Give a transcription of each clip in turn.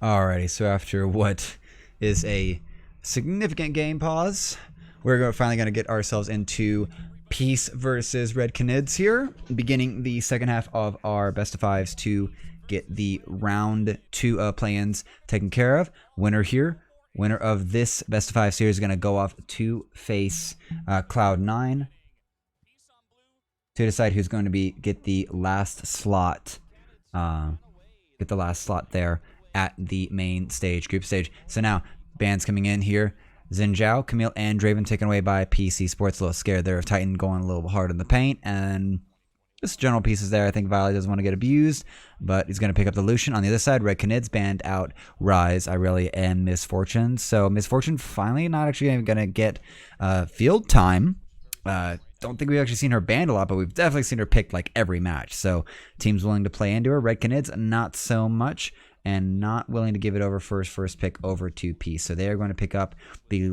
Alrighty, so after what is a significant game pause, finally going to get ourselves into Peace versus Red Canids here, beginning the second half of our best of fives to get the round two play-ins taken care of. Winner here, winner of this best of five series is going to go off to face Cloud9 to decide who's going to get the last slot. There at the main stage, group stage. So now, bands coming in here. Xinjiao, Camille, and Draven taken away by PC Sports. A little scared there of Titan going a little hard in the paint. And just general pieces there. I think Violet doesn't want to get abused, but he's going to pick up the Lucian. On the other side, Red Canids banned out Rise, Irelia, and Misfortune. So Misfortune finally not actually going to get field time. Don't think we've actually seen her banned a lot, but we've definitely seen her picked like every match. So teams willing to play into her. Red Canids, not so much, and not willing to give it over first pick over to Peace. So they are going to pick up the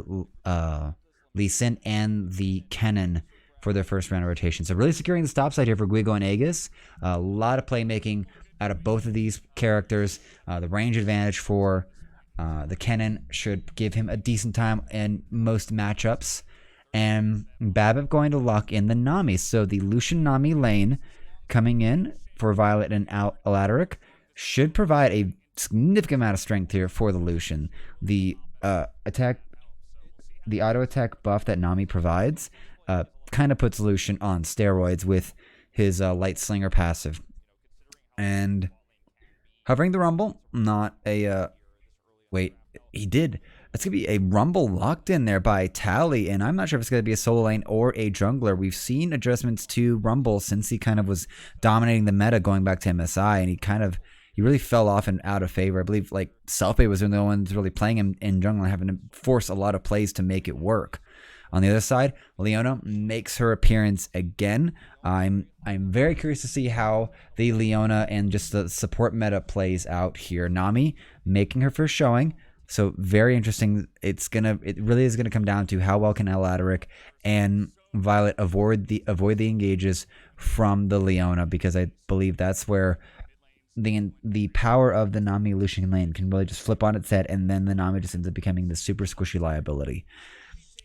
Lee Sin and the Kennen for their first round of rotation. So really securing the stop side here for Guigo and Aegis. A lot of playmaking out of both of these characters. The range advantage for the Kennen should give him a decent time in most matchups. And Babip going to lock in the Nami. So the Lucian Nami lane coming in for Violet and Aladaric should provide a significant amount of strength here for the Lucian. The auto attack buff that Nami provides kind of puts Lucian on steroids with his light slinger passive. And hovering the Rumble, not a wait, he did. It's going to be a Rumble locked in there by Tally, and I'm not sure if it's going to be a solo lane or a jungler. We've seen adjustments to Rumble since he kind of was dominating the meta going back to MSI, and he really fell off and out of favor. I believe like Selfie was the only one that's really playing him in jungle and having to force a lot of plays to make it work. On the other side, Leona makes her appearance again. I'm very curious to see how the Leona and just the support meta plays out here. Nami making her first showing. So very interesting. It really is gonna come down to how well can Aladaric and Violet avoid the engages from the Leona, because I believe that's where the power of the Nami Lucian lane can really just flip on its head, and then the Nami just ends up becoming the super squishy liability.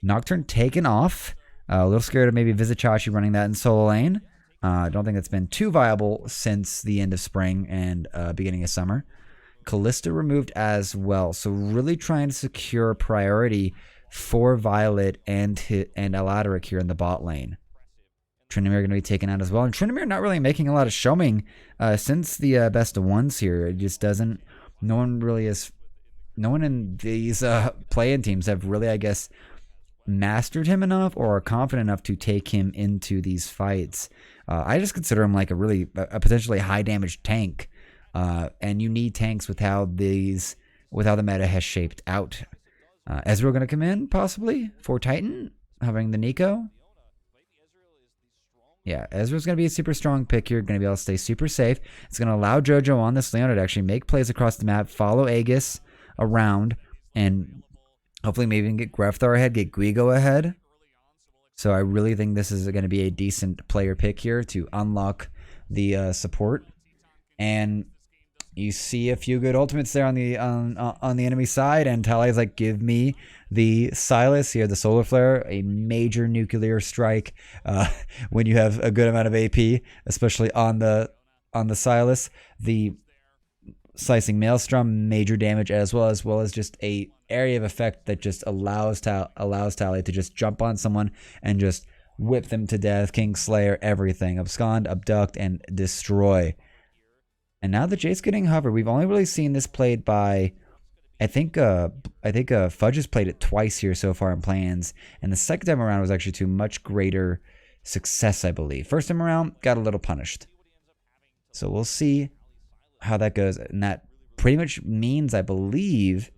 Nocturne taken off. A little scared of maybe Vizichachi running that in solo lane. I don't think it's been too viable since the end of spring and beginning of summer. Callista removed as well, so really trying to secure priority for Violet and Aladaric here in the bot lane. Tryndamere going to be taken out as well, and Tryndamere not really making a lot of showing since the best of ones here. It just doesn't. No one in these play-in teams have really, I guess, mastered him enough or are confident enough to take him into these fights. I just consider him like a potentially high damage tank. And you need tanks with how the meta has shaped out. Ezreal going to come in, possibly, for Titan, having the Nico. Yeah, Ezreal's going to be a super strong pick here, going to be able to stay super safe. It's going to allow JoJo on this Leona to actually make plays across the map, follow Aegis around, and hopefully maybe even get Grefthar ahead, get Guigo ahead. So I really think this is going to be a decent player pick here to unlock the support. And you see a few good ultimates there on the enemy side, and Tally's like, give me the Silas here, the Solar Flare, a major nuclear strike when you have a good amount of AP, especially on the Silas. The Slicing Maelstrom, major damage as well as just a area of effect that just allows Tally to just jump on someone and just whip them to death, Kingslayer, everything, abscond, abduct, and destroy. And now the Jace getting hover. We've only really seen this played by, I think Fudge has played it twice here so far in plans, and the second time around was actually to much greater success, I believe. First time around, got a little punished. So we'll see how that goes, and that pretty much means, I believe,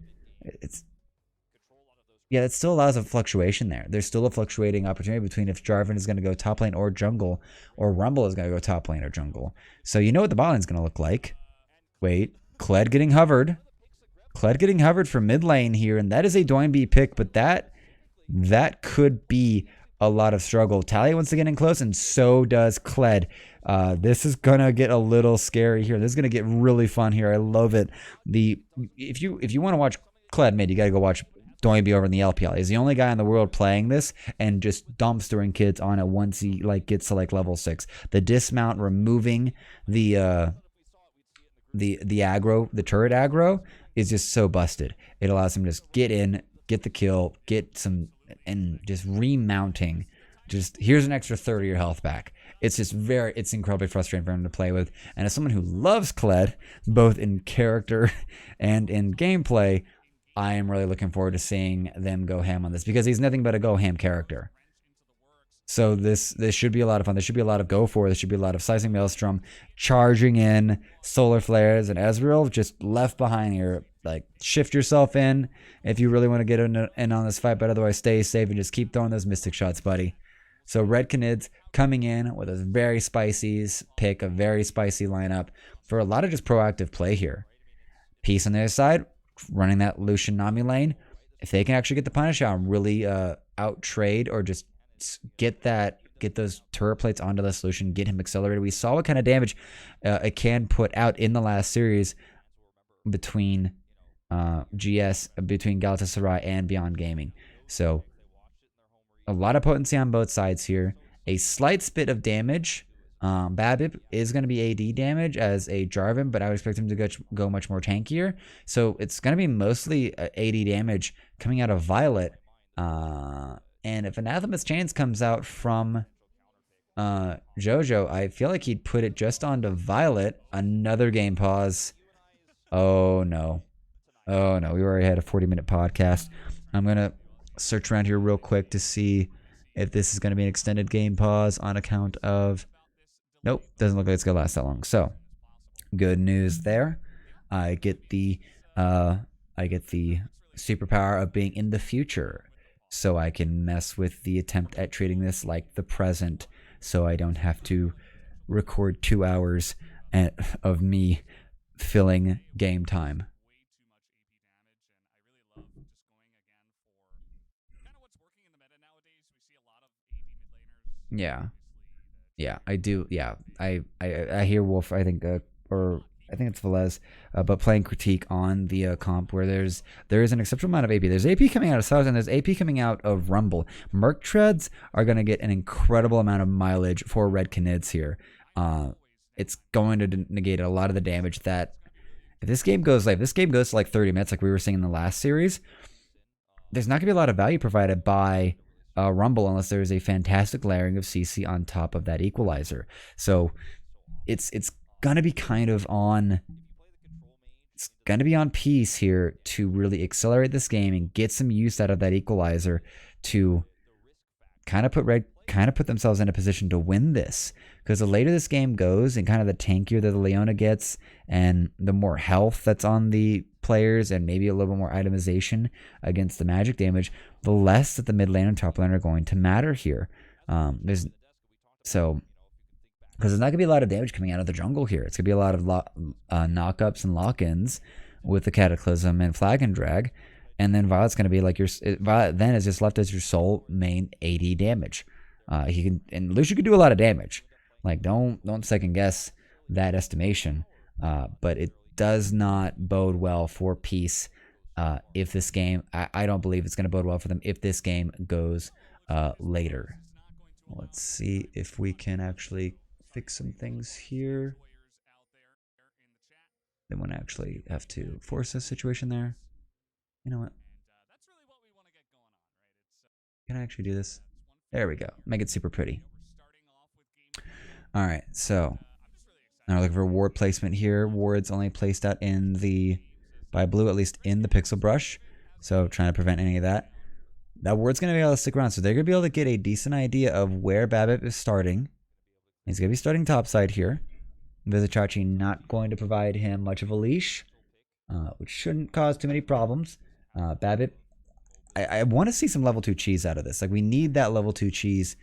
it still allows a fluctuation there. There's still a fluctuating opportunity between if Jarvan is going to go top lane or jungle, or Rumble is going to go top lane or jungle. So you know what the bot lane is going to look like. Wait, Kled getting hovered. Kled getting hovered for mid lane here, and that is a Doinb pick, but that could be a lot of struggle. Talia wants to get in close, and so does Kled. This is gonna get a little scary here. This is gonna get really fun here. I love it. If you want to watch Kled mid, you gotta go watch Doinby over in the LPL. He's the only guy in the world playing this and just dumpstering kids on it once he gets to level 6. The dismount, removing the aggro, the turret aggro, is just so busted. It allows him to just get in, get the kill, get some, and just remounting. Just here's an extra 30 of your health back. It's just it's incredibly frustrating for him to play with. And as someone who loves Kled, both in character and in gameplay, I am really looking forward to seeing them go ham on this, because he's nothing but a go ham character. So this should be a lot of fun. There should be a lot of go for. There should be a lot of slicing Maelstrom, charging in, solar flares, and Ezreal just left behind here. Like, shift yourself in if you really want to get in on this fight, but otherwise stay safe and just keep throwing those mystic shots, buddy. So Red Canids coming in with a very spicy pick, a very spicy lineup for a lot of just proactive play here. Peace on the other side, running that Lucian Nami lane. If they can actually get the punish out and really out trade, or just get those turret plates onto the solution, get him accelerated. We saw what kind of damage it can put out in the last series between between Galatasaray and Beyond Gaming. So a lot of potency on both sides here. A slight spit of damage. Babip is going to be AD damage as a Jarvan, but I would expect him to go much more tankier. So it's going to be mostly AD damage coming out of Violet. And if Anathema's Chains comes out from Jojo, I feel like he'd put it just onto Violet. Another game pause. Oh, no. Oh, no. We already had a 40-minute podcast. I'm going to search around here real quick to see if this is going to be an extended game pause on account of... Nope. Doesn't look like it's going to last that long. So, good news there. I get the superpower of being in the future, so I can mess with the attempt at treating this like the present, so I don't have to record 2 hours of me filling game time. Yeah, I do. Yeah, I hear Wolf. I think, or I think it's Velez, but playing critique on the comp where there is an exceptional amount of AP. There's AP coming out of South, and there's AP coming out of Rumble. Merc Treads are going to get an incredible amount of mileage for Red Canids here. It's going to negate a lot of the damage that if this game goes to 30 minutes, like we were seeing in the last series, there's not going to be a lot of value provided by Rumble unless there is a fantastic layering of CC on top of that equalizer. So it's gonna be kind of on. It's gonna be on Peace here to really accelerate this game and get some use out of that equalizer to kind of put themselves in a position to win this. Because the later this game goes and kind of the tankier that the Leona gets and the more health that's on the players and maybe a little bit more itemization against the magic damage, the less that the mid lane and top lane are going to matter here. Because there's not going to be a lot of damage coming out of the jungle here. It's going to be a lot of knockups and lock-ins with the Cataclysm and Flag and Drag. And then Violet's going to be like Violet then is just left as your sole main AD damage. And Lucian can do a lot of damage. Like, don't second guess that estimation. But it does not bode well for Peace if this game... I don't believe it's going to bode well for them if this game goes later. Let's see if we can actually fix some things here. They won't actually have to force a situation there. You know what? Can I actually do this? There we go. Make it super pretty. Alright, so now we're looking for ward placement here. Ward's only placed out by blue, at least in the pixel brush. So trying to prevent any of that. That ward's going to be able to stick around. So they're going to be able to get a decent idea of where Babip is starting. He's going to be starting topside here. Vizichachi not going to provide him much of a leash, which shouldn't cause too many problems. Babip, I want to see some level 2 cheese out of this. Like, we need that level 2 cheese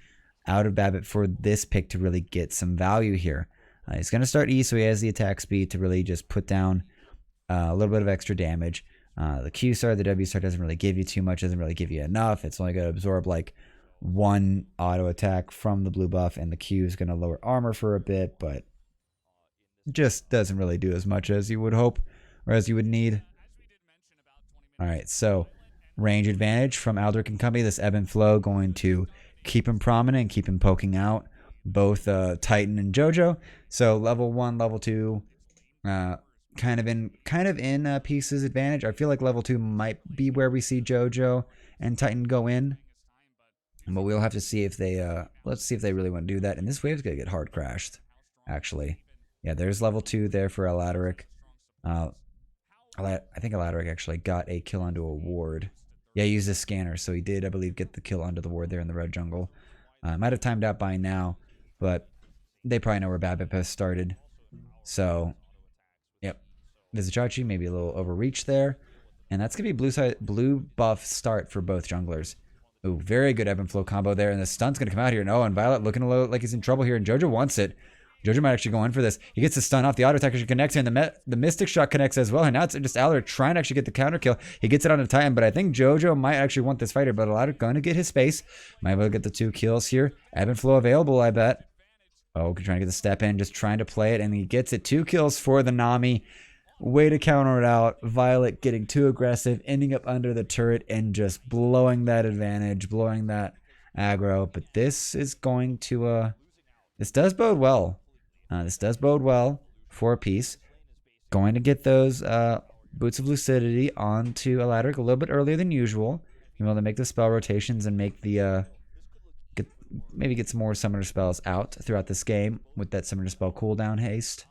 out of Babip for this pick to really get some value here. He's going to start E, so he has the attack speed to really just put down a little bit of extra damage. The Q star, the W star doesn't really give you too much, doesn't really give you enough. It's only going to absorb like one auto attack from the blue buff, and the Q is going to lower armor for a bit, but just doesn't really do as much as you would hope or as you would need. All right, so range advantage from Aldrich and company. This ebb and flow going to keep him prominent and keep him poking out both Titan and JoJo. So level 1, level 2, kind of in Pieces advantage. I feel like level 2 might be where we see JoJo and Titan go in, but we'll have to see if they let's see if they really want to do that. And this wave's gonna get hard crashed, actually. Yeah, there's level 2 there for Aladaric. I think Aladaric actually got a kill onto a ward. Yeah, he used a scanner, so he did, I believe, get the kill onto the ward there in the red jungle. Might have timed out by now, but they probably know where BABIP has started. So, yep. Vizichachi, maybe a little overreach there. And that's going to be blue buff start for both junglers. Ooh, very good ebb and flow combo there. And the stun's going to come out here. No, and Violet looking a little like he's in trouble here. And JoJo wants it. JoJo might actually go in for this. He gets the stun off. The auto attack actually connects, and the Mystic Shot connects as well. And now it's just Aldrich trying to actually get the counter kill. He gets it on the Titan, but I think JoJo might actually want this fighter. But Aldrich going to get his space. Might be able to get the 2 kills here. Ebb and flow available, I bet. Oh, trying to get the step in, just trying to play it, and he gets it. 2 kills for the Nami. Way to counter it out. Violet getting too aggressive, ending up under the turret, and just blowing that advantage, blowing that aggro. But this is going to, this does bode well. This does bode well for a piece. Going to get those Boots of Lucidity onto Aladric a little bit earlier than usual. Being able to make the spell rotations and make the maybe get some more summoner spells out throughout this game with that summoner spell cooldown haste.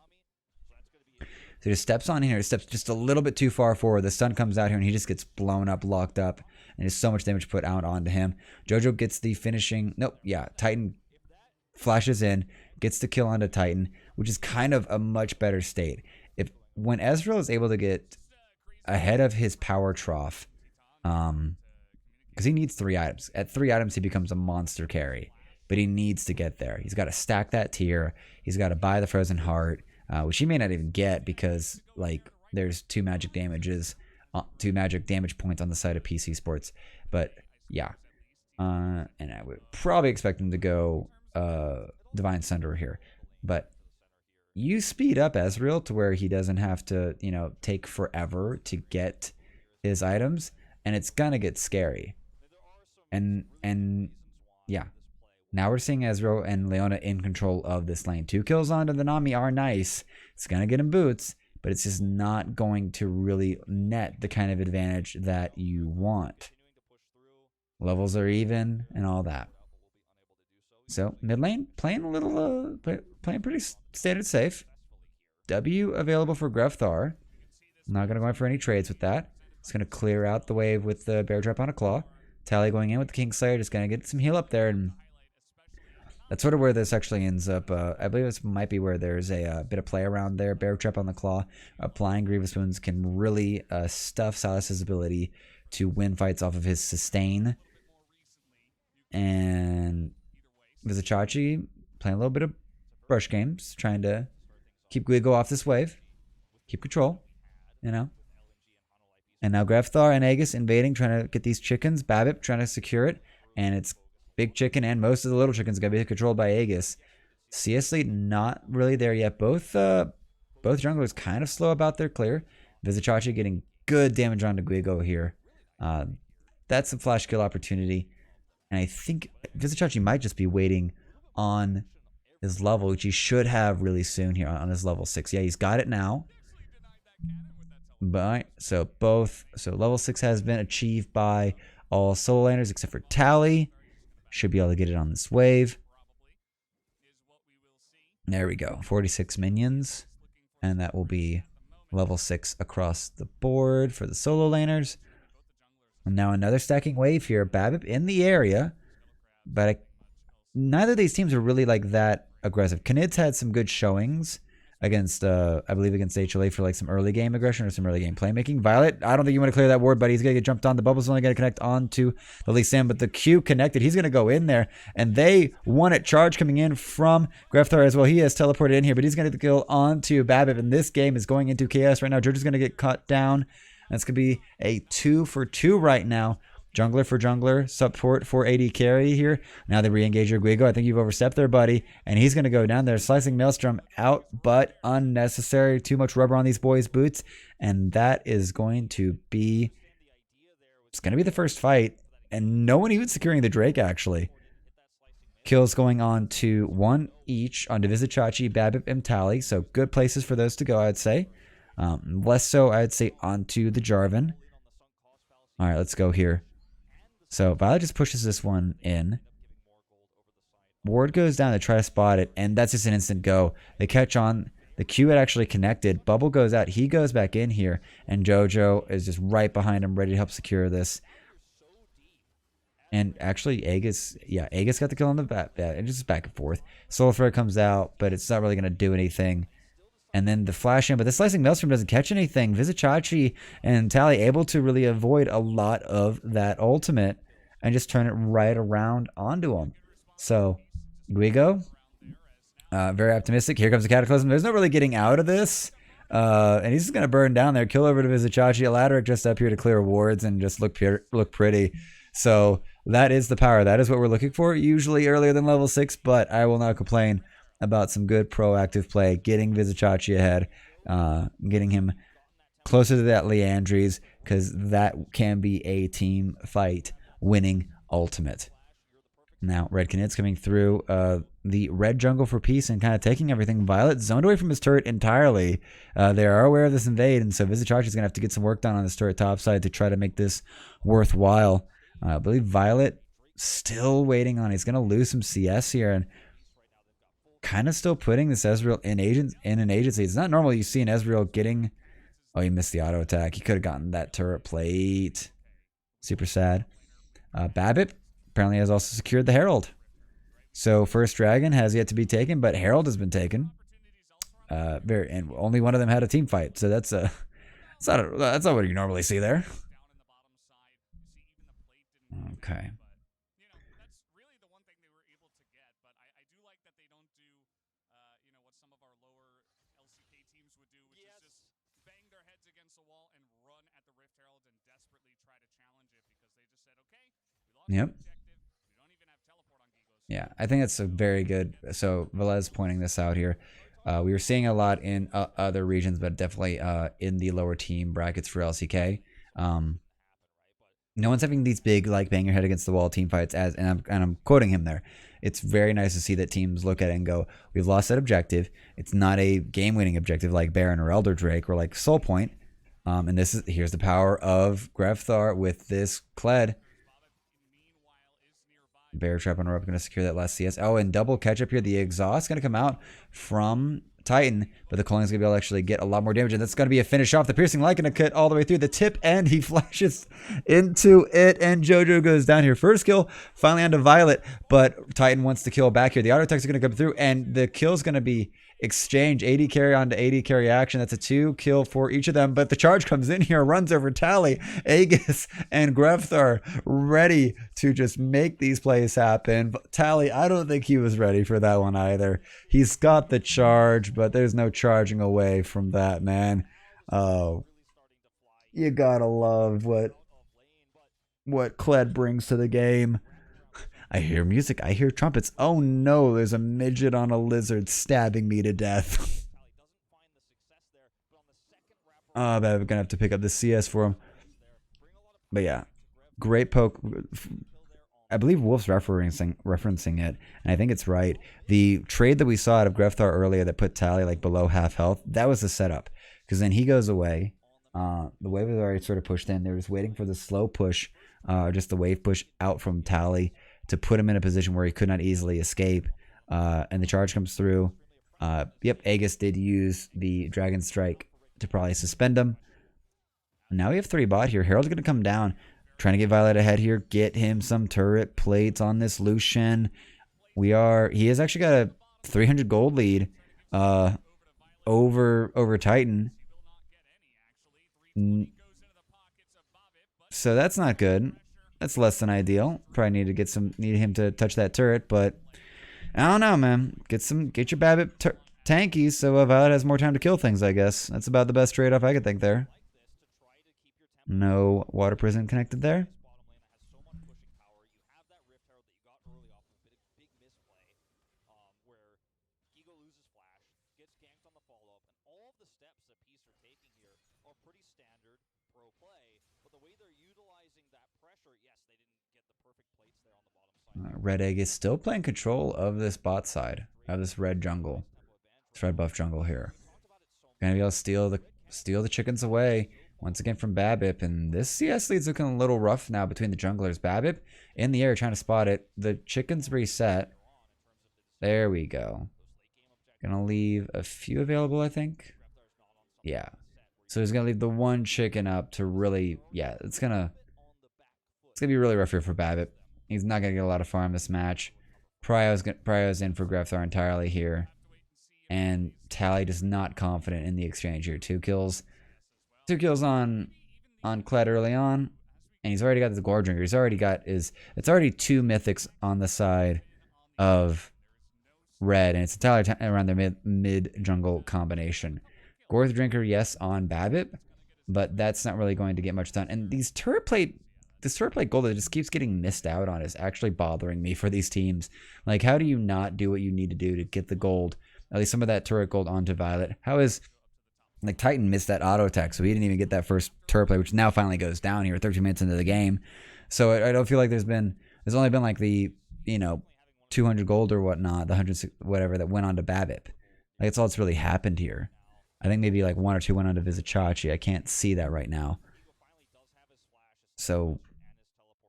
So he just steps on here. He steps just a little bit too far forward. The stun comes out here and he just gets blown up, locked up, and there's so much damage put out onto him. JoJo gets the finishing. Nope, yeah, Titan flashes in, gets the kill onto Titan, which is kind of a much better state. When Ezreal is able to get ahead of his power trough, because he needs 3 items. At 3 items, he becomes a monster carry, but he needs to get there. He's got to stack that tier. He's got to buy the Frozen Heart, which he may not even get because like there's 2 magic damage points on the side of PC Sports. But yeah, and I would probably expect him to go Divine Sunderer here, but you speed up Ezreal to where he doesn't have to, take forever to get his items, and it's gonna get scary. And yeah, now we're seeing Ezreal and Leona in control of this lane. 2 kills onto the Nami are nice. It's gonna get him boots, but it's just not going to really net the kind of advantage that you want. Levels are even and all that. So mid lane playing a little, playing pretty standard safe. W available for Grefthar. I'm not gonna go in for any trades with that. It's gonna clear out the wave with the Bear Trap on a Claw. Tally going in with the Kingslayer, just gonna get some heal up there, and that's sort of where this actually ends up. I believe this might be where there's a bit of play around there. Bear Trap on the Claw, applying Grievous Wounds can really stuff Silas's ability to win fights off of his sustain. And Vizichachi playing a little bit of brush games, trying to keep Guigo off this wave, keep control, And now Grefthar and Aegis invading, trying to get these chickens. BABIP trying to secure it, and it's big chicken and most of the little chickens going to be controlled by Aegis. CS lead not really there yet. Both junglers kind of slow about their clear. Vizichachi getting good damage onto Guigo here. That's a flash kill opportunity. And I think Vizichachi might just be waiting on his level, which he should have really soon here on his level 6. Yeah, he's got it now. But so level 6 has been achieved by all solo laners except for Tally. Should be able to get it on this wave. There we go. 46 minions. And that will be level 6 across the board for the solo laners. And now another stacking wave here. BABIP in the area. But neither of these teams are really like that aggressive. Knid's had some good showings against, I believe against HLA for like some early game aggression or some early game playmaking. Violet, I don't think you want to clear that ward, but he's going to get jumped on. The bubble's only going to connect onto the Lee Sin, but the Q connected. He's going to go in there, and they want it. Charge coming in from Grefthar as well. He has teleported in here, but he's going to kill onto BABIP, and this game is going into chaos right now. George is going to get cut down. That's going to be a 2 for 2 right now Jungler for jungler, support for AD carry here. Now they re-engage your Guigo. I think you've overstepped there, buddy. And he's going to go down there. Slicing Maelstrom out, but unnecessary. Too much rubber on these boys' boots. And that is going to be... It's going to be the first fight. And no one even securing the Drake, actually. Kills going on to one each on Divisachachi, Babip, and Tally. So good places for those to go, I'd say. Less so, I'd say, onto the Jarvan. All right, let's go here. So Violet just pushes this one in. Ward goes down to try to spot it, and that's just an instant go. They catch on. The Q had actually connected. Bubble goes out. He goes back in here, and JoJo is just right behind him, ready to help secure this. And actually, Aegis got the kill on the bat. And just back and forth. Soul Flare comes out, but it's not really going to do anything. And then the flash in, but the Slicing Maelstrom doesn't catch anything. Vizichachi and Tally able to really avoid a lot of that ultimate and just turn it right around onto him. So, Guigo, very optimistic. Here comes the Cataclysm. There's no really getting out of this. And he's just going to burn down there. Kill over to Vizichachi. Aladric just up here to clear wards and just look pretty. So, that is the power. That is what we're looking for. Usually earlier than level 6, but I will not complain about some good proactive play, getting Vizichachi ahead, getting him closer to that Leandries, because that can be a team fight winning ultimate. Now, Red Knit's coming through the red jungle for peace and kind of taking everything. Violet zoned away from his turret entirely. They are aware of this invade, and so Vizichachi's going to have to get some work done on this turret topside to try to make this worthwhile. I believe Violet still waiting on. He's going to lose some CS here, and kind of still putting this Ezreal in an agency. It's not normal you see an Ezreal getting... Oh, he missed the auto attack. He could have gotten that turret plate. Super sad. Babip apparently has also secured the Herald. So first dragon has yet to be taken, but Herald has been taken. And only one of them had a team fight. So that's not what you normally see there. Okay. Yep. Yeah, I think that's a very good. So Velez pointing this out here. We were seeing a lot in other regions, but definitely in the lower team brackets for LCK. No one's having these big like bang your head against the wall team fights and I'm quoting him there. It's very nice to see that teams look at it and go, we've lost that objective. It's not a game-winning objective like Baron or Elder Drake or like Soul Point. And here's the power of Grevthar with this Kled. Bear Trap on Rope going to secure that last CS. Oh, and double catch up here. The exhaust going to come out from Titan, but the Culling is going to be able to actually get a lot more damage, and that's going to be a finish off. The Piercing Light going to cut all the way through the tip, and he flashes into it, and JoJo goes down here. First kill, finally onto Violet, but Titan wants to kill back here. The auto attacks are going to come through, and the kill is going to be exchange. AD carry onto AD carry action. That's a 2 kill for each of them, but the charge comes in here, runs over Tally, Aegis, and Grevthar ready to just make these plays happen. But Tally, I don't think he was ready for that one either. He's got the charge, but there's no charging away from that, man. Oh, you gotta love what Kled brings to the game. I hear music. I hear trumpets. Oh no, there's a midget on a lizard stabbing me to death. Oh, but I'm gonna have to pick up the CS for him. But yeah, great poke. I believe Wolf's referencing it, and I think it's right. The trade that we saw out of Grevthar earlier that put Tally like below half health, that was the setup. Because then he goes away. The wave was already sort of pushed in. They were just waiting for the slow push, just the wave push out from Tally to put him in a position where he could not easily escape. And the charge comes through. Yep, Aegis did use the Dragon Strike to probably suspend him. Now we have 3 bot here. Herald's going to come down. Trying to get Violet ahead here. Get him some turret plates on this Lucian. He has actually got a 300 gold lead over Titan. So that's not good. That's less than ideal. Probably need him to touch that turret, but I don't know, man. Get your Babbitt tankies so Violet has more time to kill things, I guess. That's about the best trade-off I could think there. No water prison connected there. Red Egg is still playing control of this bot side, of this red jungle. This red buff jungle here. Gonna be able to steal the chickens away once again from Babip, and this CS lead's looking a little rough now between the junglers. Babip in the air trying to spot it. The chickens reset. There we go. Gonna leave a few available, I think. Yeah. So he's gonna leave the one chicken up to really, yeah, it's gonna be really rough here for Babip. He's not gonna get a lot of farm this match. Prio's in for Grefthar entirely here. And Tally just not confident in the exchange here. Two kills on Kled early on. And he's already got the Gore Drinker. He's already got it's already two mythics on the side of red. And it's entirely around their mid jungle combination. Gore Drinker, yes, on Babip. But that's not really going to get much done. And this turret plate gold that just keeps getting missed out on is actually bothering me for these teams. Like, how do you not do what you need to do to get the gold? At least some of that turret gold onto Violet. How is, like, Titan missed that auto attack, so he didn't even get that first turret play, which now finally goes down here 13 minutes into the game. So I don't feel like there's only been like the, 200 gold or whatnot, the 100 whatever that went on to Babip. Like, that's all that's really happened here. I think maybe like one or two went on to Vizichachi. I can't see that right now. So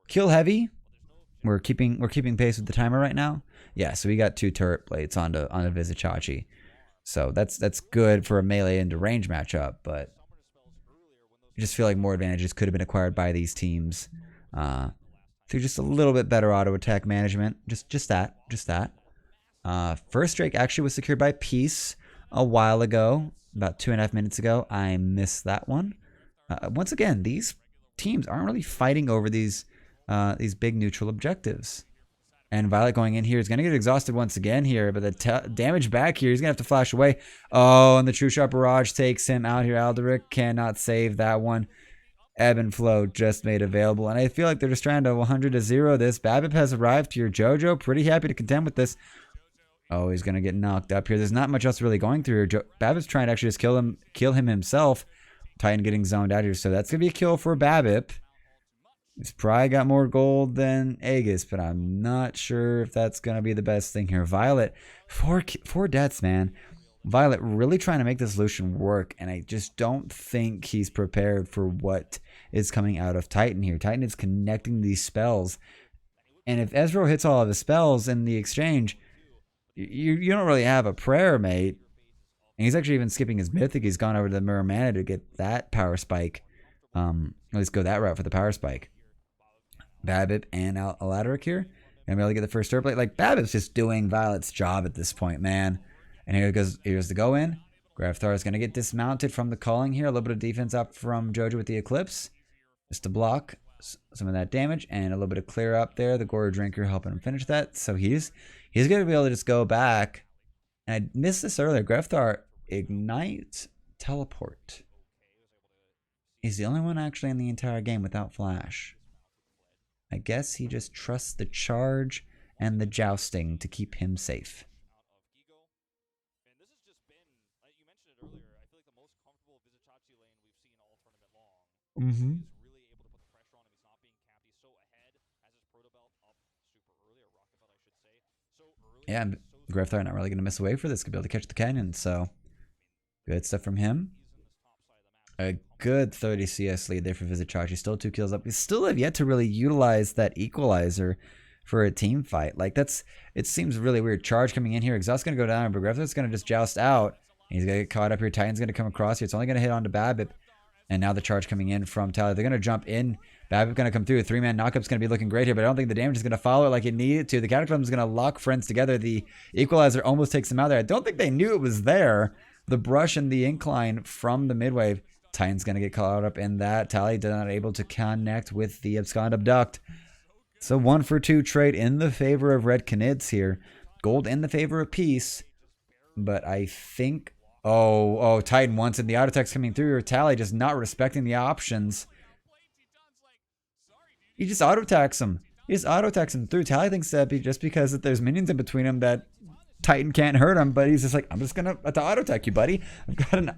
kill heavy. We're keeping pace with the timer right now. Yeah, so we got two turret plates onto Vizichachi. So that's good for a melee into range matchup, but I just feel like more advantages could have been acquired by these teams through just a little bit better auto attack management. Just that. First Drake actually was secured by Peace a while ago, about 2.5 minutes ago. I missed that one. Once again, these teams aren't really fighting over these big neutral objectives. And Violet going in here is going to get exhausted once again here, but the damage back here, he's going to have to flash away. Oh, and the True Shot Barrage takes him out here. Alderic cannot save that one. Ebb and Flow just made available, and I feel like they're just trying to 100-0 this. Babip has arrived here. Jojo pretty happy to contend with this. Oh, he's going to get knocked up here. There's not much else really going through here. Babip's trying to actually just kill him himself. Titan getting zoned out here, so that's going to be a kill for Babip. He's probably got more gold than Aegis, but I'm not sure if that's going to be the best thing here. Violet, four deaths, man. Violet really trying to make this Lucian work, and I just don't think he's prepared for what is coming out of Titan here. Titan is connecting these spells, and if Ezreal hits all of his spells in the exchange, you don't really have a prayer, mate. And he's actually even skipping his mythic. He's gone over to the Mirror Mana to get that power spike. At least go that route for the power spike. Babip and Aladric here. And be able to get the first turret plate. Like, Babip's just doing Violet's job at this point, man. And here's the go in. Grefthar is going to get dismounted from the calling here. A little bit of defense up from Jojo with the Eclipse. Just to block some of that damage. And a little bit of clear up there. The Gore Drinker helping him finish that. So he's going to be able to just go back. And I missed this earlier. Grefthar, Ignite, Teleport. He's the only one actually in the entire game without Flash. I guess he just trusts the charge and the jousting to keep him safe. Mm-hmm. Yeah, and Grefthar not really going to miss away for this. Could be able to catch the cannon, so good stuff from him. A good 30 CS lead there for Vizichachi. Still 2 kills up. We still have yet to really utilize that equalizer for a team fight. Like, it seems really weird. Charge coming in here. Exhaust going to go down, but Greftar's going to just joust out. He's going to get caught up here. Titan's going to come across here. It's only going to hit onto Babip. And now the charge coming in from Tally. They're going to jump in. Babip going to come through. A 3-man knockup's going to be looking great here, but I don't think the damage is going to follow it like it needed to. The Cataclysm is going to lock friends together. The equalizer almost takes him out there. I don't think they knew it was there. The brush and the incline from the midwave. Titan's going to get caught up in that. Tally not able to connect with the Abscond Abduct. So 1-for-2 trade in the favor of Red Canids here. Gold in the favor of Peace. But I think... Oh, Titan wants it. The auto attack's coming through. Or Tally just not respecting the options. He just auto attacks him. He just auto attacks him through. Tally thinks that just because there's minions in between him that Titan can't hurt him, but he's just like, I'm just gonna auto tech you, buddy.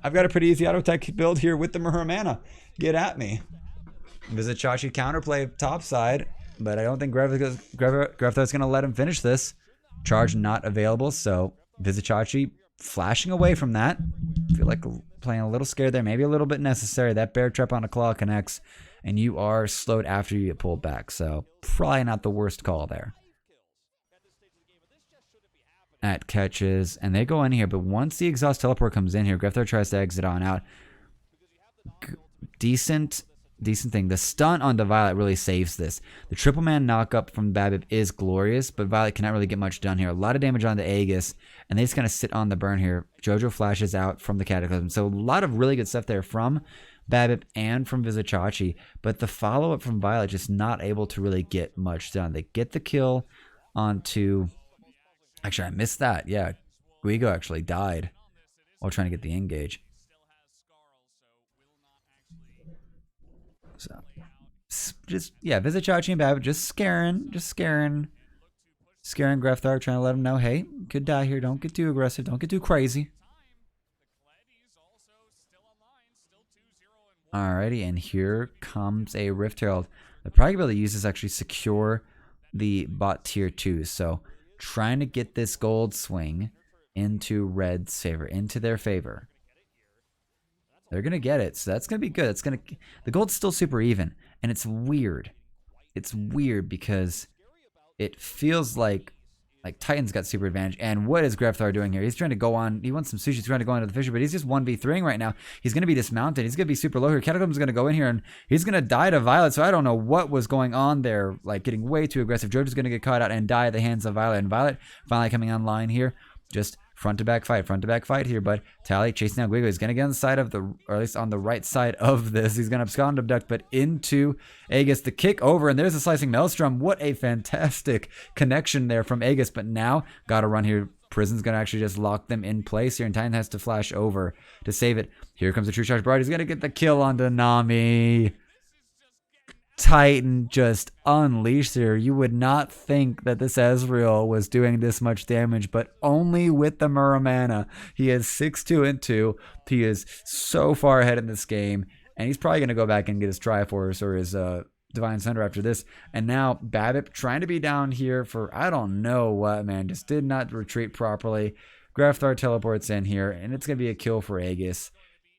I've got a pretty easy auto tech build here with the Muramana. Get at me. Vizichachi counterplay topside, but I don't think Grevthar's gonna let him finish this. Charge not available, so Vizichachi flashing away from that. Feel like playing a little scared there, maybe a little bit necessary. That bear trap on a claw connects, and you are slowed after you get pulled back, so probably not the worst call there. At catches, and they go in here, but once the exhaust teleport comes in here, Grefthar tries to exit on out. Decent thing. The stun onto Violet really saves this. The triple man knock up from Babip is glorious, but Violet cannot really get much done here. A lot of damage on the Aegis, and they just kind of sit on the burn here. Jojo flashes out from the Cataclysm, so a lot of really good stuff there from Babip and from Vizichachi, but the follow-up from Violet just not able to really get much done. They get the kill onto... Actually, I missed that. Yeah, Guigo actually died while trying to get the engage. So, just, yeah, Vizichachi and Babbitt just scaring Grefthar, trying to let him know, hey, could die here. Don't get too aggressive. Don't get too crazy. Alrighty, and here comes a Rift Herald. They're probably going to use this to actually secure the bot tier 2. So, trying to get this gold swing into Red's favor, into their favor. They're going to get it, so that's going to be good. The gold's still super even, and it's weird. It's weird because it feels like Titan's got super advantage. And what is Grefthar doing here? He's trying to go on. He wants some sushi. He's trying to go into the Fisher, but he's just 1v3ing right now. He's going to be dismounted. He's going to be super low here. Cataclysm's going to go in here, and he's going to die to Violet. So I don't know what was going on there. Like, getting way too aggressive. Jojo's going to get caught out and die at the hands of Violet. And Violet finally coming online here. Just front to back fight here, but Tally chasing down Guigo. He's going to get on the side of or at least on the right side of this. He's going to abscond, abduct, but into Aegis. The kick over, and there's a slicing Maelstrom. What a fantastic connection there from Aegis, but now got to run here. Prison's going to actually just lock them in place here, and Titan has to flash over to save it. Here comes the True Charge Bride. He's going to get the kill onto Nami. Titan just unleashed here. You would not think that this Ezreal was doing this much damage, but only with the Muramana. He is 6-2 and 2. He is so far ahead in this game, and he's probably going to go back and get his Triforce or his Divine Thunder after this. And now Babip trying to be down here for I don't know what, man. Just did not retreat properly. Grefthar teleports in here, and it's going to be a kill for Aegis.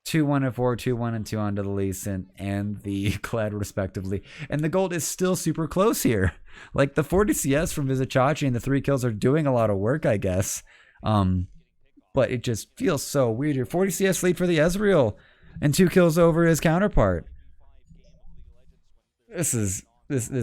2-1 and 4, 2-1 and 2 onto the Lee Sin and the Kled respectively. And the gold is still super close here. Like, the 40 CS from Vizichachi and the 3 kills are doing a lot of work, I guess. But it just feels so weird here. 40 CS lead for the Ezreal and 2 kills over his counterpart. This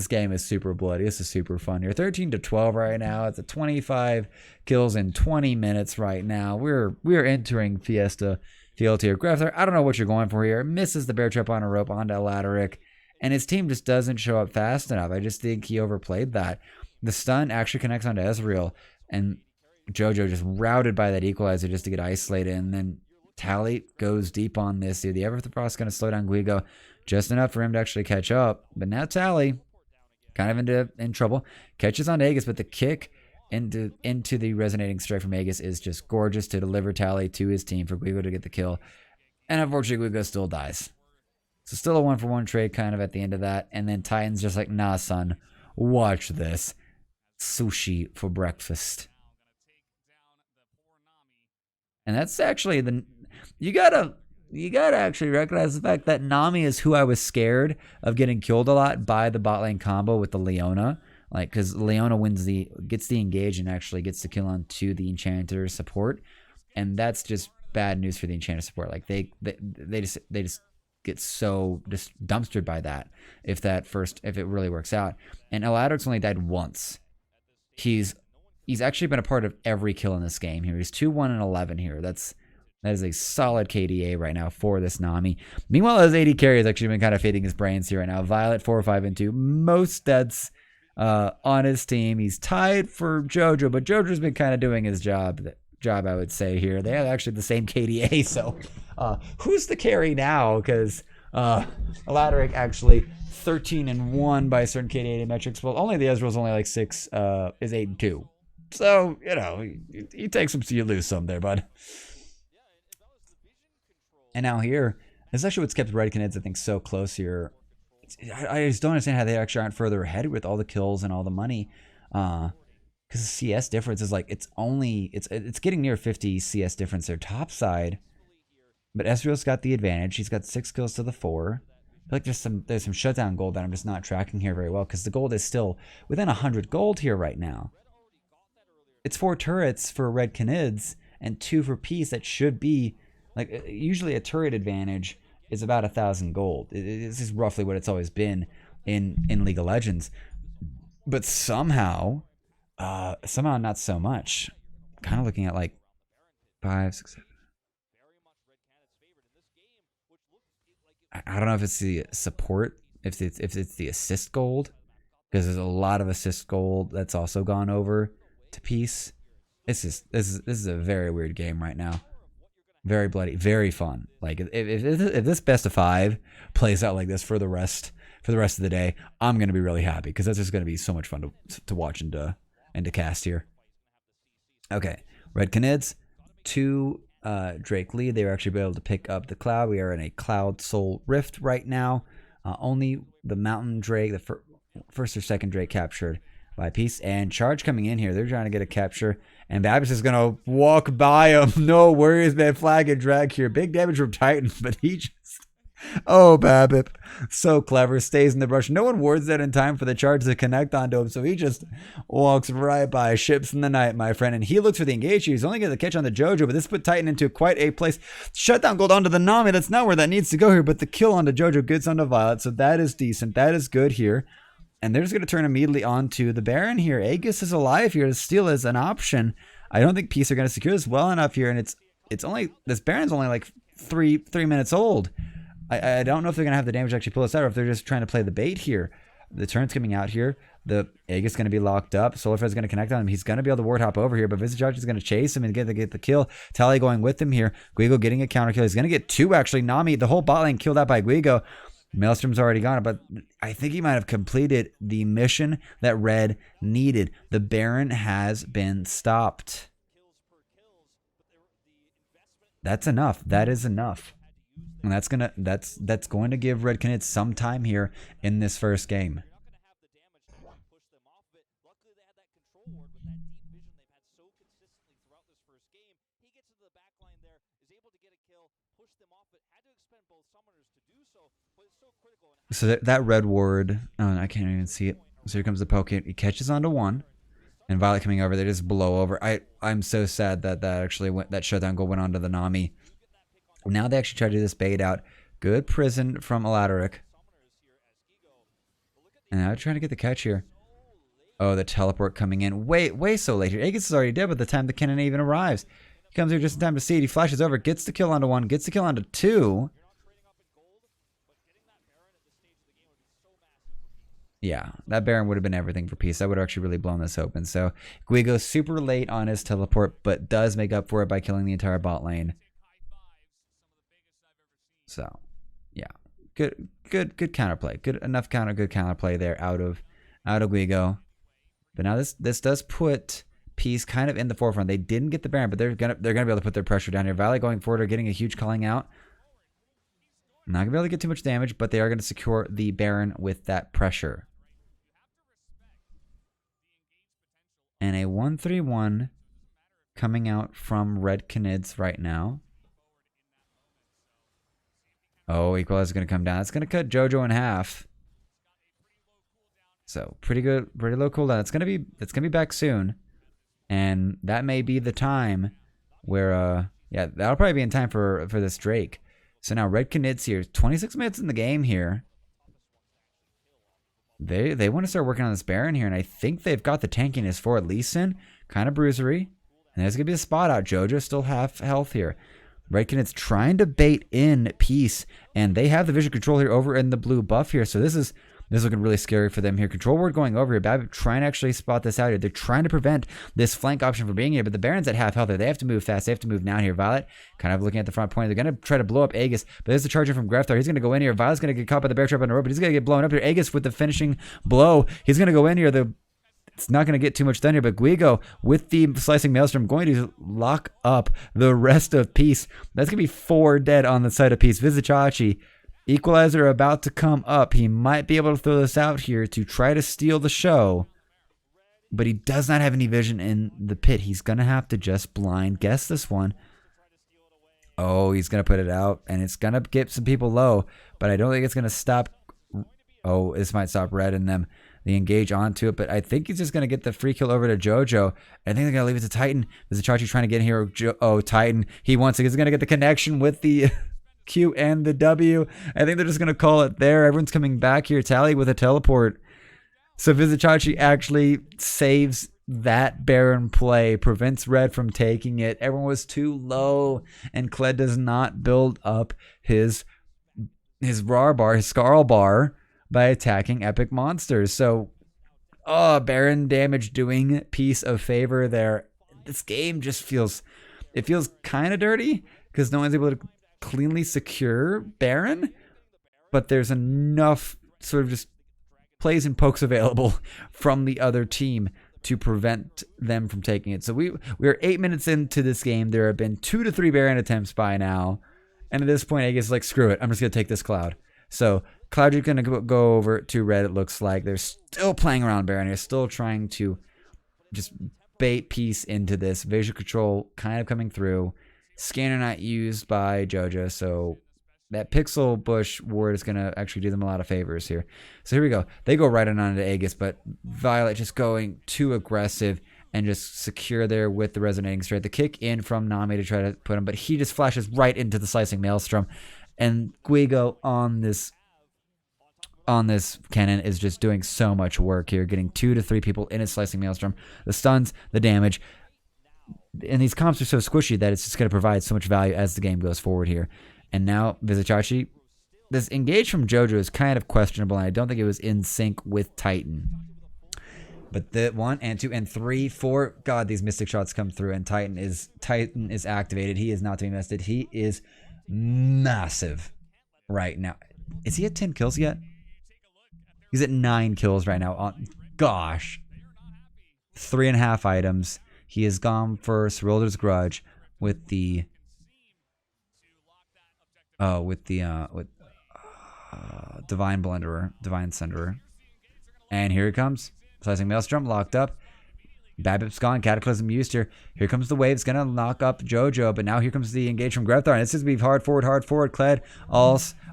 game is super bloody. This is super fun here. 13-12 right now. It's a 25 kills in 20 minutes right now. We're entering Fiesta field here. Grefthar, I don't know what you're going for here. Misses the bear trap on a rope onto Aladaric, and his team just doesn't show up fast enough. I just think he overplayed that. The stun actually connects onto Ezreal, and Jojo just routed by that equalizer just to get isolated, and then Tally goes deep on this here. The Everfrost is going to slow down Guigo just enough for him to actually catch up, but now Tally kind of in trouble. Catches on Aegis, but the kick into the resonating strike from Aegis is just gorgeous to deliver Tally to his team for Guigo to get the kill. And unfortunately, Guigo still dies. So still a 1-for-1 trade kind of at the end of that. And then Titan's just like, nah, son, watch this. Sushi for breakfast. And that's actually you gotta actually recognize the fact that Nami is who I was scared of getting killed a lot by the bot lane combo with the Leona. Like, because Leona gets the engage and actually gets the kill onto the Enchanter support, and that's just bad news for the Enchanter support. Like, they just get so just dumpstered by that if it really works out. And Aladaric's only died once. He's actually been a part of every kill in this game here. He's 2-1 and 11 here. That is a solid KDA right now for this Nami. Meanwhile, his AD carry has actually been kind of fading his brains here right now. Violet 4-5 and 2. Most deaths on his team. He's tied for Jojo, but Jojo's been kind of doing his job, I would say here. They have actually the same KDA, so who's the carry now? Because Aladaric actually 13 and 1 by certain KDA metrics. Well, only the Ezreal's only like 6 is 8 and 2. So, you know, you take some, so you lose some there, bud. And now here, this is actually what's kept Red Canids, I think, so close here. I just don't understand how they actually aren't further ahead with all the kills and all the money. Because the CS difference is like, it's getting near 50 CS difference there top side. But Ezreal's got the advantage. He's got 6 kills to the 4. I feel like there's some shutdown gold that I'm just not tracking here very well, because the gold is still within 100 gold here right now. It's 4 turrets for Red Canids and 2 for Peace. That should be, like, usually a turret advantage is about 1,000 gold. This is roughly what it's always been in League of Legends. But somehow not so much. Kind of looking at like 5, 6, 7. I don't know if it's the support, if it's the assist gold, because there's a lot of assist gold that's also gone over to Peace. This is a very weird game right now. Very bloody, very fun. Like if this best of 5 plays out like this for the rest of the day, I'm gonna be really happy, because that's just gonna be so much fun to watch and to cast here. Okay, Red Canids 2. Drake Lee, they were actually able to pick up the Cloud. We are in a Cloud Soul Rift right now. Only the Mountain Drake, the first or second Drake captured by Peace. And Charge coming in here. They're trying to get a capture. And Babbitt is going to walk by him. No worries, man. Flag and drag here. Big damage from Titan, but he just... Oh, Babbitt. So clever. Stays in the brush. No one wards that in time for the Charge to connect onto him, so he just walks right by. Ships in the night, my friend. And he looks for the engage. He's only going to catch on the Jojo, but this put Titan into quite a place. Shutdown gold onto the Nami. That's not where that needs to go here, but the kill onto Jojo gets onto Violet, so that is decent. That is good here. And they're just going to turn immediately onto the Baron here. Aegis is alive here. To steal is an option. I don't think Peace are going to secure this well enough here, and it's only... This Baron's only like three minutes old. I don't know if they're going to have the damage to actually pull us out, or if they're just trying to play the bait here. The turn's coming out here. The Aegis is going to be locked up. Solarfed is going to connect on him. He's going to be able to ward hop over here, but Visage is going to chase him and get the kill. Tally going with him here. Guigo getting a counter kill. He's going to get 2, actually. Nami, the whole bot lane killed out by Guigo. Maelstrom's already gone, but I think he might have completed the mission that Red needed. The Baron has been stopped. That's enough. That is enough. And that's going to give Red Canids some time here in this first game. So that red ward, oh, I can't even see it. So here comes the poke. He catches onto 1, and Violet coming over. They just blow over. I'm so sad that actually that shutdown goal went onto the Nami. Now they actually try to do this bait out. Good prison from Aladaric. And now they're trying to get the catch here. Oh, the teleport coming in way so late here. Aegis is already dead by the time the cannon even arrives. He comes here just in time to see it. He flashes over, gets the kill onto 1, gets the kill onto 2. Yeah, that Baron would have been everything for Peace. That would have actually really blown this open. So Guigo super late on his teleport, but does make up for it by killing the entire bot lane. So, yeah, good counterplay, good counterplay there out of Guigo. But now this does put Peace kind of in the forefront. They didn't get the Baron, but they're gonna be able to put their pressure down here. Valley going forward are getting a huge calling out. Not gonna be able to get too much damage, but they are gonna secure the Baron with that pressure. And a 1-3-1 coming out from Red Canids right now. Oh, Equalizer is going to come down. It's going to cut Jojo in half. So pretty good, pretty low cooldown. It's going to be back soon, and that may be the time where yeah, that'll probably be in time for this Drake. So now Red Canids here, 26 minutes in the game here. They want to start working on this Baron here, and I think they've got the tankiness for it. Lee Sin, kind of bruisery, and there's gonna be a spot out. Jojo still half health here. Red Canids trying to bait in Peace, and they have the vision control here over in the blue buff here. So this is looking really scary for them here. Control ward going over here. Babbitt trying to actually spot this out here. They're trying to prevent this flank option from being here, but the Baron's at half health here. They have to move fast. They have to move now here. Violet kind of looking at the front point. They're going to try to blow up Aegis, but there's the charger from Greftar. He's going to go in here. Violet's going to get caught by the bear trap on the rope, but he's going to get blown up here. Aegis with the finishing blow. He's going to go in here. The It's not going to get too much done here, but Guigo with the slicing maelstrom going to lock up the rest of Peace. That's going to be 4 dead on the side of Peace. Vizicachi, equalizer about to come up. He might be able to throw this out here to try to steal the show, but he does not have any vision in the pit. He's going to have to just blind guess this one. Oh, he's going to put it out, and it's going to get some people low, but I don't think it's going to stop. Oh, this might stop Red and them. They engage onto it, but I think he's just going to get the free kill over to JoJo. I think they're going to leave it to Titan. Vizicachi trying to get in here. Oh, Titan. He's going to get the connection with the Q and the W. I think they're just going to call it there. Everyone's coming back here. Tally with a teleport. So Vizicachi actually saves that Baron play, prevents Red from taking it. Everyone was too low, and Kled does not build up his RAR bar, his Scarl bar, by attacking epic monsters. So, Baron damage doing Peace of favor there. This game just feels kind of dirty because no one's able to cleanly secure Baron, but there's enough sort of just plays and pokes available from the other team to prevent them from taking it. So we're 8 minutes into this game. There have been 2 to 3 Baron attempts by now, and at this point, I guess like screw it. I'm just gonna take this Cloud. So Cloud, you're going to go over to Red, it looks like. They're still playing around Baron. They're still trying to just bait Peace into this. Visual control kind of coming through. Scanner not used by JoJo, so that Pixel Bush ward is going to actually do them a lot of favors here. So here we go. They go right on onto Aegis, but Violet just going too aggressive and just secure there with the resonating straight. The kick in from Nami to try to put him, but he just flashes right into the slicing maelstrom. And Guigo on this cannon is just doing so much work here, getting 2 to 3 people in his slicing maelstrom. The stuns, the damage, and these comps are so squishy that it's just going to provide so much value as the game goes forward here. And now Vizicachi, this engage from JoJo is kind of questionable, and I don't think it was in sync with Titan. But the 1 and 2 and 3, 4, God, these mystic shots come through, and Titan is activated. He is not to be missed. He is massive right now. Is he at 10 kills yet? He's at 9 kills right now. Gosh. 3.5 items. He has gone for Serylder's Grudge with the Divine Senderer. And here he comes. Slicing Maelstrom locked up. Babip's gone. Cataclysm used here. Here comes the wave. It's going to knock up JoJo. But now here comes the engage from Grefthar. And this is going to be hard forward. Kled.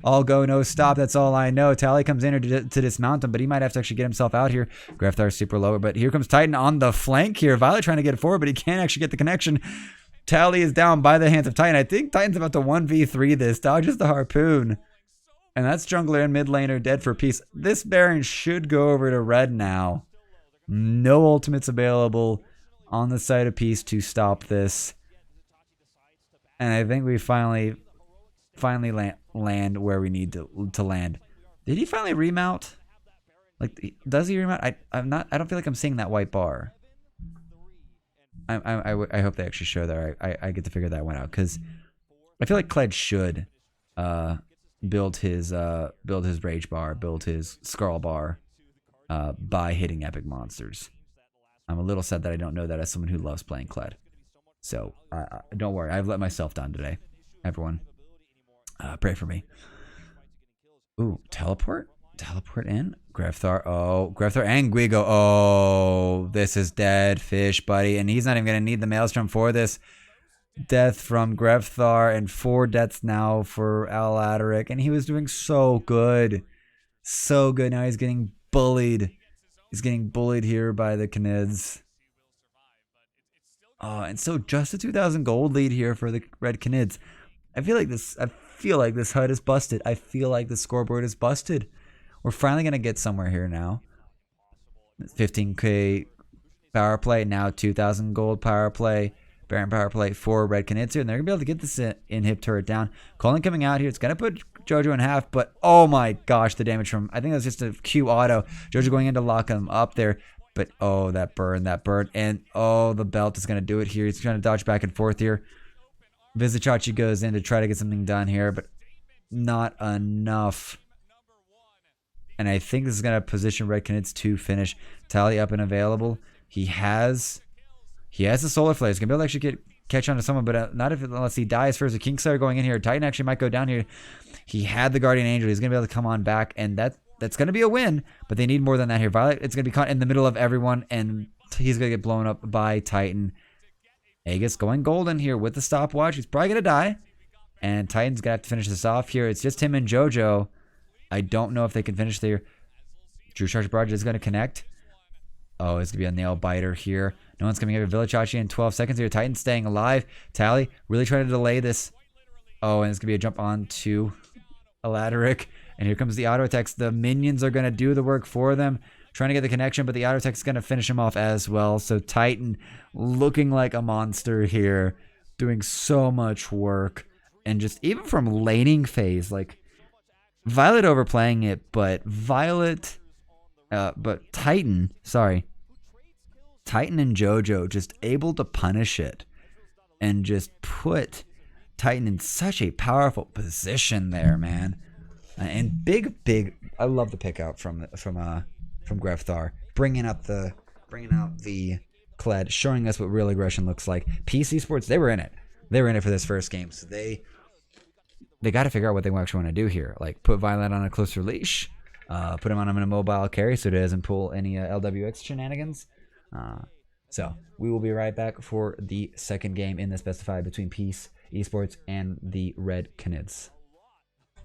All go, no stop. That's all I know. Tally comes in to dismount him. But he might have to actually get himself out here. Grefthar super lower. But here comes Titan on the flank here. Violet trying to get it forward. But he can't actually get the connection. Tally is down by the hands of Titan. I think Titan's about to 1v3 this. Dodges the harpoon. And that's jungler and mid laner dead for Peace. This Baron should go over to Red now. No ultimates available on the side of Peace to stop this. And I think we finally land where we need to land. Did he finally remount? Like, does he remount? I don't feel like I'm seeing that white bar. I hope they actually show that. I get to figure that one out, because I feel like Kled should build his rage bar, build his Scarl bar by hitting epic monsters. I'm a little sad that I don't know that as someone who loves playing Kled. So don't worry, I've let myself down today. Everyone, pray for me. Ooh, teleport in. Grefthar. Oh, Grefthar and Guigo. Oh, this is dead fish, buddy. And he's not even gonna need the Maelstrom for this. Death from Grefthar, and 4 deaths now for Aladaric. And he was doing so good. So good. Now he's getting bullied. He's getting bullied here by the Canids. And so just a 2,000 gold lead here for the Red Canids. I feel like this HUD is busted. I feel like the scoreboard is busted. We're finally going to get somewhere here now. 15k power play, now 2,000 gold power play. Baron power play for Red Canids here, and they're going to be able to get this inhib turret down. Colin coming out here. It's going to put JoJo in half, but oh my gosh, the damage from, I think that's just a Q auto. JoJo going in to lock him up there, but oh, that burn. And oh, the belt is going to do it here. He's trying to dodge back and forth here. Vizicachi goes in to try to get something done here, but not enough. And I think this is going to position Red Canids to finish. Tally up and available. He has the Solar Flare. He's going to be able to actually catch on to someone, but not unless he dies first. The Kingslayer going in here. Titan actually might go down here. He had the Guardian Angel. He's going to be able to come on back, and that's going to be a win, but they need more than that here. Violet, it's going to be caught in the middle of everyone, and he's going to get blown up by Titan. Aegis going golden here with the stopwatch. He's probably going to die, and Titan's going to have to finish this off here. It's just him and JoJo. I don't know if they can finish there. Drew Charge Barrage is going to connect. Oh, it's going to be a nail biter here. No one's coming over. Villachachi in 12 seconds here. Titan staying alive. Tally really trying to delay this. Oh, and it's going to be a jump on to Aladaric. And here comes the auto attacks. The minions are going to do the work for them. Trying to get the connection, but the auto attack is going to finish him off as well. So Titan looking like a monster here. Doing so much work. And just even from laning phase, like Violet overplaying it, but Titan and JoJo just able to punish it and just put Titan in such a powerful position there, man. And big, I love the pick out from Grefthar, bringing out the Kled, showing us what real aggression looks like. PC Sports, they were in it. They were in it for this first game, so they got to figure out what they actually want to do here. Like put Violet on a closer leash, put him on a mobile carry so it doesn't pull any LWX shenanigans. So we will be right back for the second game in this best of 5 between Peace Esports and the Red Canids.